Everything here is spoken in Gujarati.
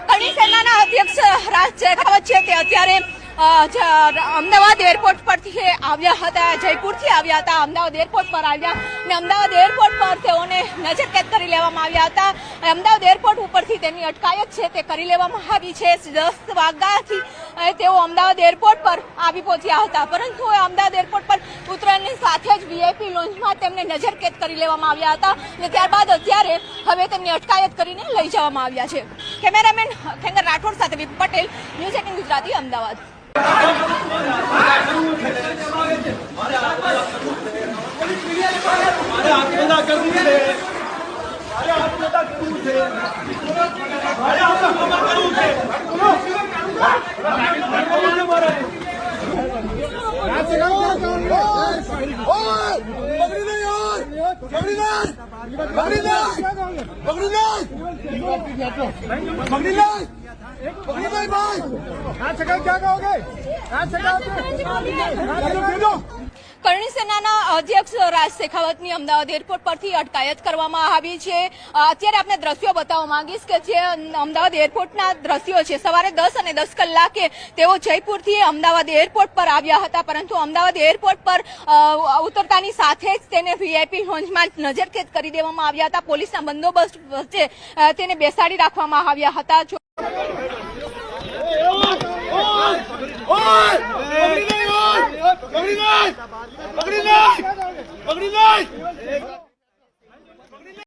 કરણી સેનાના અધ્યક્ષ રાજ શેખાવત છે તે અત્યારે અમદાવાદ એરપોર્ટ પરથી આવ્યા હતા, જયપુરથી આવ્યા હતા, અમદાવાદ એરપોર્ટ પર આવ્યા અને અમદાવાદ એરપોર્ટ પર તેઓને નજરકેદ કરી લેવામાં આવ્યા હતા. અમદાવાદ એરપોર્ટ ઉપરથી તેમની અટકાયત છે તે કરી લેવામાં આવી છે. 10 વાગ્યાથી તેઓ અમદાવાદ એરપોર્ટ પર આવી પહોંચ્યા હતા, પરંતુ અમદાવાદ એરપોર્ટ પર ઉતરવાની સાથે જ વીઆઈપી લોન્જમાં તેમને નજરકેદ કરી લેવામાં આવ્યા હતા અને ત્યારબાદ અત્યારે હવે તેમની અટકાયત કરીને લઈ જવામાં આવ્યા છે. કેમેરામેન ખેંગર રાઠોડ સાથે વિપુલ પટેલ, ન્યૂઝ 18 ગુજરાતી, અમદાવાદ. કરણી સેનાના અધ્યક્ષ રાજ શેખાવતની અમદાવાદ એરપોર્ટ પરથી અટકાયત કરવામાં આવી છે. અત્યારે આપણે દ્રશ્યો બતાવવા માંગીશ કે જે અમદાવાદ એરપોર્ટના દ્રશ્યો છે. સવારે 10 અને 10 કલાકે તેઓ જયપુરથી અમદાવાદ એરપોર્ટ પર આવ્યા હતા, પરંતુ અમદાવાદ એરપોર્ટ પર ઉતરતાની સાથે જ તેને વીઆઈપી લોન્જમાં નજરકેદ કરી દેવામાં આવ્યા હતા. પોલીસના બંદોબસ્ત વચ્ચે તેને બેસાડી રાખવામાં આવ્યા હતા. પકડી લે